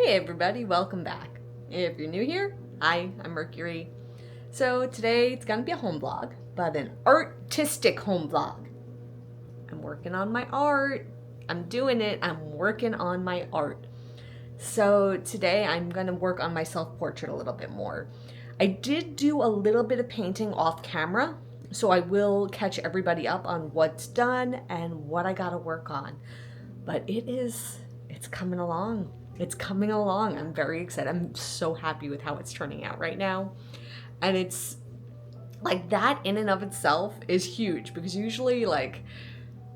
Hey everybody, welcome back. If you're new here, hi, I'm Mercury. So today it's gonna be a home vlog, but an artistic home vlog. I'm working on my art. I'm doing it. I'm working on my art. So today I'm gonna work on my self-portrait a little bit more. I did do a little bit of painting off camera, so I will catch everybody up on what's done and what I gotta work on. But it's coming along. It's coming along. I'm very excited. I'm so happy with how it's turning out right now. And it's like that in and of itself is huge because usually like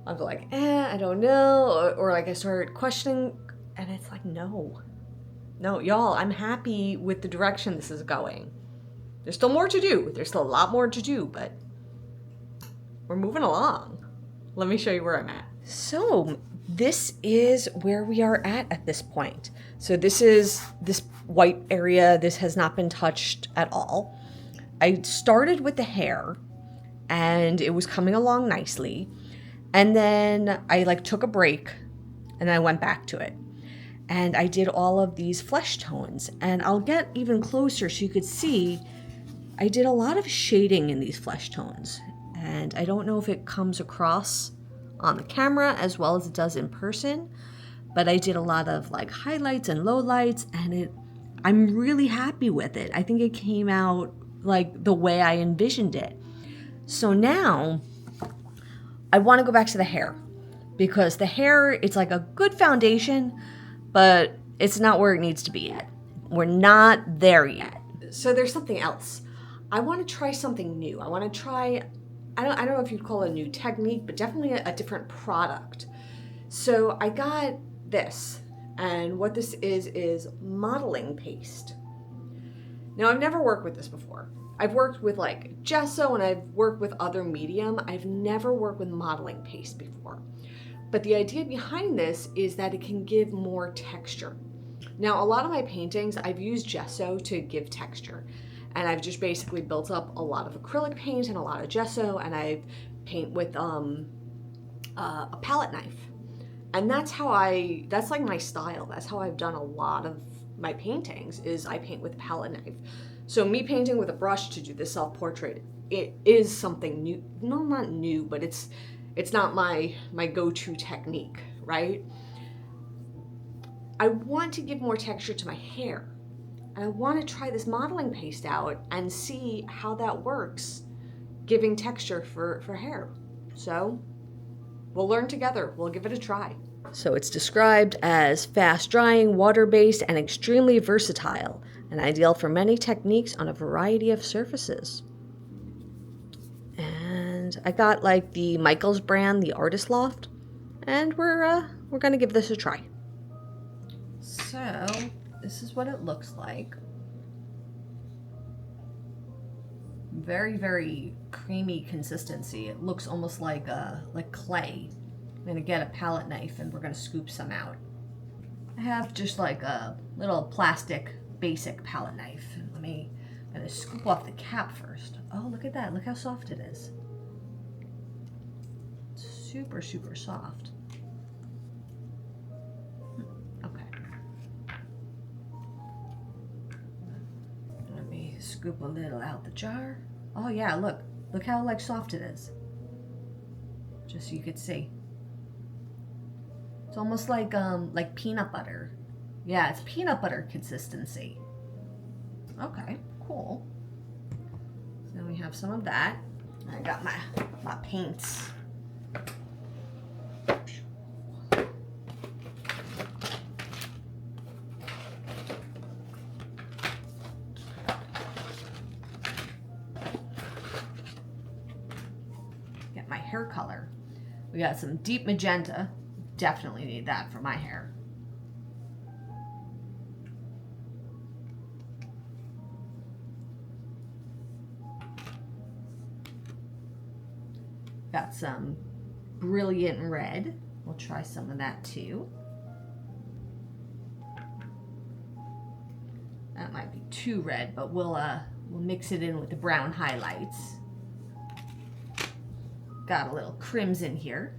I'll go like, I don't know, or like I start questioning and it's like, no, y'all, I'm happy with the direction this is going. There's still more to do. There's still a lot more to do, but we're moving along. Let me show you where I'm at. So this is where we are at this point. So this is this white area. This has not been touched at all. I started with the hair and it was coming along nicely. And then I like took a break and then I went back to it. And I did all of these flesh tones, and I'll get even closer so you could see I did a lot of shading in these flesh tones. And I don't know if it comes across on the camera as well as it does in person, but I did a lot of like highlights and lowlights, and I'm really happy with it. I think it came out like the way I envisioned it. So now I want to go back to the hair because the hair, it's like a good foundation, but it's not where it needs to be yet. We're not there yet. So there's something else. I want to try something new. I want to try, I don't know if you'd call it a new technique, but definitely a different product. So I got this, and what this is modeling paste. Now I've never worked with this before. I've worked with like gesso and I've worked with other medium. I've never worked with modeling paste before. But the idea behind this is that it can give more texture. Now, a lot of my paintings, I've used gesso to give texture. And I've just basically built up a lot of acrylic paint and a lot of gesso, and I paint with a palette knife. And that's like my style. That's how I've done a lot of my paintings, is I paint with a palette knife. So me painting with a brush to do this self-portrait, it is something new. No, not new, but it's not my go-to technique, right? I want to give more texture to my hair. And I want to try this modeling paste out and see how that works, giving texture for hair. So we'll learn together. We'll give it a try. So it's described as fast drying, water-based, and extremely versatile, and ideal for many techniques on a variety of surfaces. And I got like the Michaels brand, the Artist Loft, and we're gonna give this a try. So this is what it looks like. Very, very creamy consistency. It looks almost like clay. I'm gonna get a palette knife and we're gonna scoop some out. I have just like a little plastic basic palette knife. I'm gonna scoop off the cap first. Oh, look at that. Look how soft it is. Super, super soft. Okay. Let me scoop a little out the jar. Oh yeah, look how like soft it is. Just so you could see. It's almost like peanut butter. Yeah, it's peanut butter consistency. Okay, cool. So then we have some of that. I got my paints. Get my hair color. We got some deep magenta. Definitely need that for my hair. Got some brilliant red. We'll try some of that too. That might be too red, but we'll mix it in with the brown highlights. Got a little crimson here.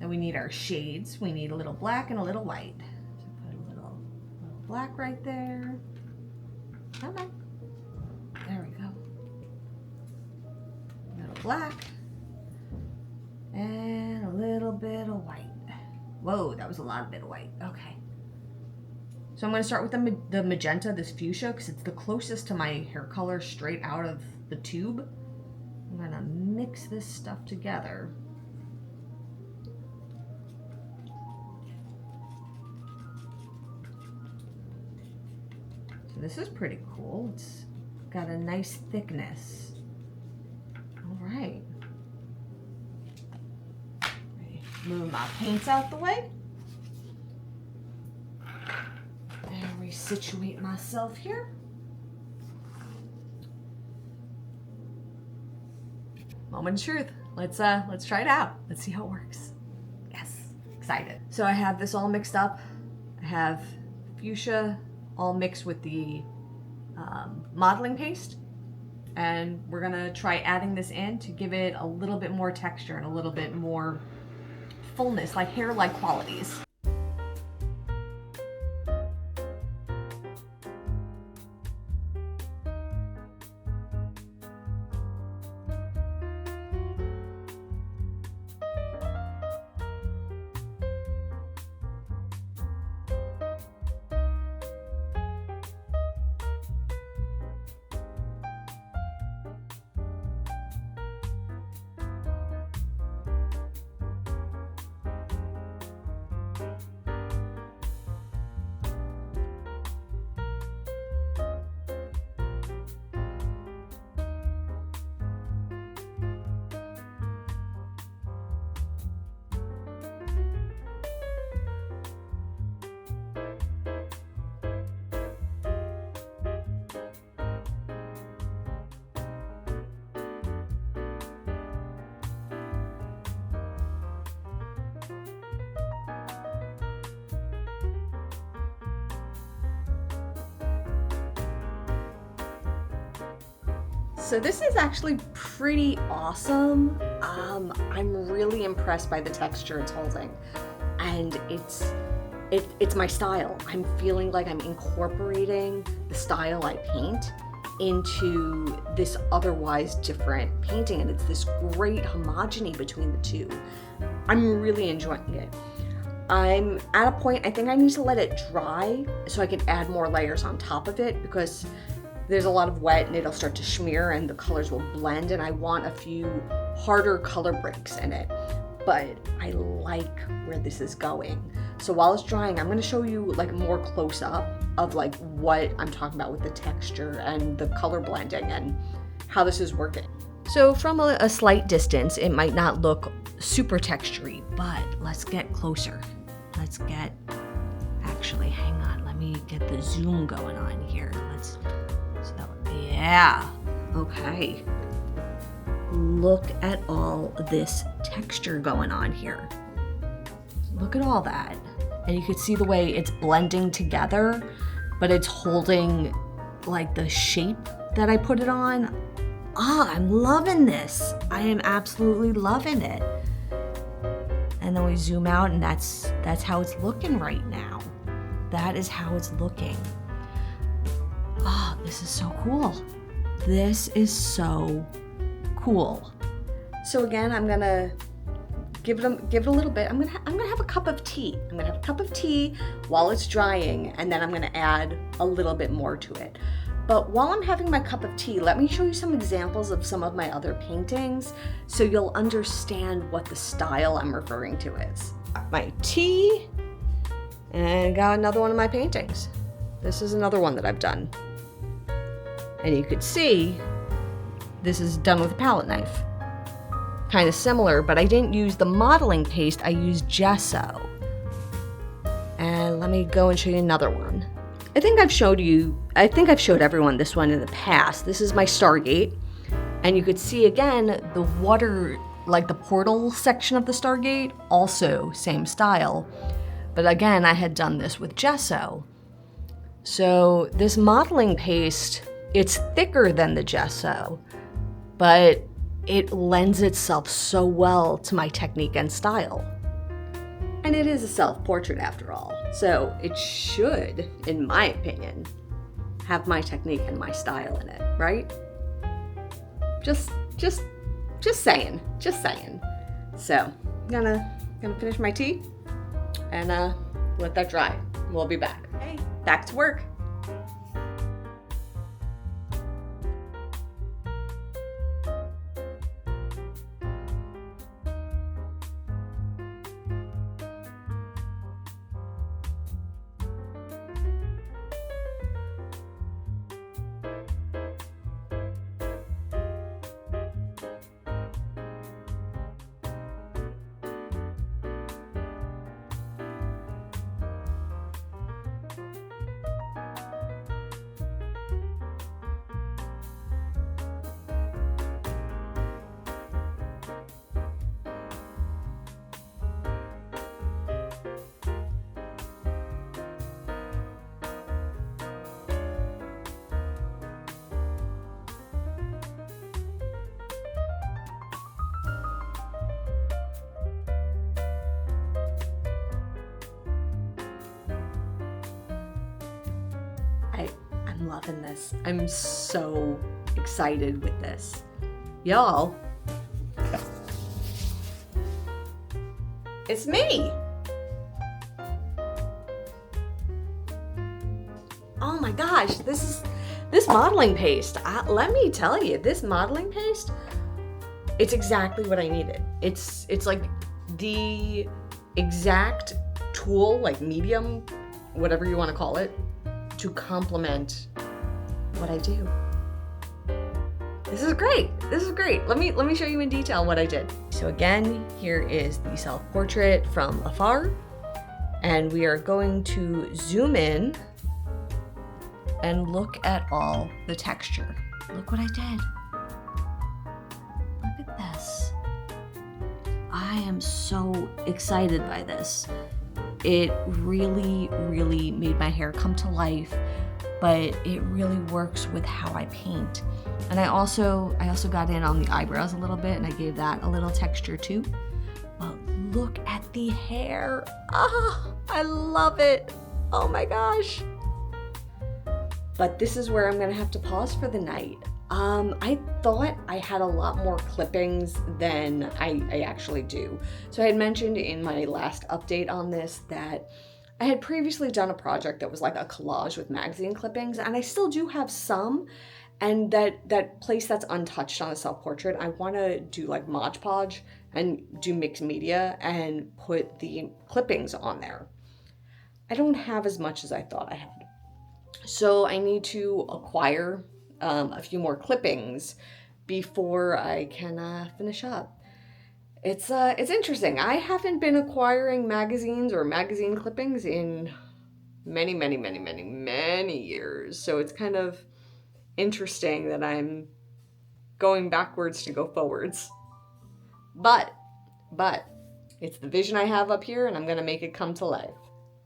we need our shades. We need a little black and a little white. So put a little black right there. Come on. There we go. A little black. And a little bit of white. Whoa, that was a lot of bit of white. Okay. So I'm going to start with the magenta, this fuchsia, because it's the closest to my hair color straight out of the tube. I'm going to mix this stuff together. So this is pretty cool. It's got a nice thickness. All right. Move my paints out the way. And resituate myself here. Moment of truth. Let's try it out. Let's see how it works. Yes, excited. So I have this all mixed up. I have fuchsia all mixed with the modeling paste. And we're gonna try adding this in to give it a little bit more texture and a little bit more fullness, like hair-like qualities. So this is actually pretty awesome. I'm really impressed by the texture it's holding, and it's my style. I'm feeling like I'm incorporating the style I paint into this otherwise different painting, and it's this great homogeny between the two. I'm really enjoying it. I'm at a point, I think I need to let it dry so I can add more layers on top of it, because there's a lot of wet and it'll start to smear and the colors will blend, and I want a few harder color breaks in it. But I like where this is going. So while it's drying, I'm gonna show you like more close up of like what I'm talking about with the texture and the color blending and how this is working. So from a slight distance, it might not look super textury, but let's get closer. Actually, hang on, let me get the zoom going on here. Yeah, okay. Look at all this texture going on here. Look at all that. And you can see the way it's blending together, but it's holding like the shape that I put it on. I'm loving this. I am absolutely loving it. And then we zoom out, and that's how it's looking right now. That is how it's looking. This is so cool. This is so cool. So again, I'm gonna give it a little bit. I'm gonna have a cup of tea. I'm gonna have a cup of tea while it's drying, and then I'm gonna add a little bit more to it. But while I'm having my cup of tea, let me show you some examples of some of my other paintings so you'll understand what the style I'm referring to is. My tea, and got another one of my paintings. This is another one that I've done. And you could see this is done with a palette knife. Kind of similar, but I didn't use the modeling paste, I used gesso. And let me go and show you another one. I think I've showed everyone this one in the past. This is my Stargate. And you could see again, the water, like the portal section of the Stargate, also same style. But again, I had done this with gesso. So this modeling paste, it's thicker than the gesso, but it lends itself so well to my technique and style. And it is a self-portrait after all, so it should, in my opinion, have my technique and my style in it, right? Just saying. So, I'm gonna finish my tea and let that dry. We'll be back. Okay, back to work. I'm loving this. I'm so excited with this. Y'all, it's me. Oh my gosh, this modeling paste. Let me tell you, this modeling paste, it's exactly what I needed. It's like the exact tool, like medium, whatever you want to call it, to complement what I do. This is great. Let me show you in detail what I did. So again, here is the self-portrait from afar, and we are going to zoom in and look at all the texture. Look what I did. Look at this. I am so excited by this. It really, really made my hair come to life, but it really works with how I paint. And I also got in on the eyebrows a little bit, and I gave that a little texture too. But look at the hair. Ah, I love it. Oh my gosh. But this is where I'm gonna have to pause for the night. I thought I had a lot more clippings than I actually do. So I had mentioned in my last update on this that I had previously done a project that was like a collage with magazine clippings, and I still do have some. And that place that's untouched on a self-portrait, I want to do like Mod Podge and do mixed media and put the clippings on there. I don't have as much as I thought I had. So I need to acquire a few more clippings before I can finish up. It's interesting. I haven't been acquiring magazines or magazine clippings in many years. So it's kind of interesting that I'm going backwards to go forwards. But it's the vision I have up here, and I'm gonna make it come to life.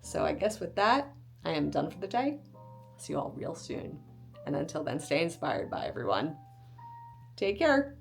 So I guess with that, I am done for the day. See you all real soon. And until then, stay inspired. Bye, everyone. Take care.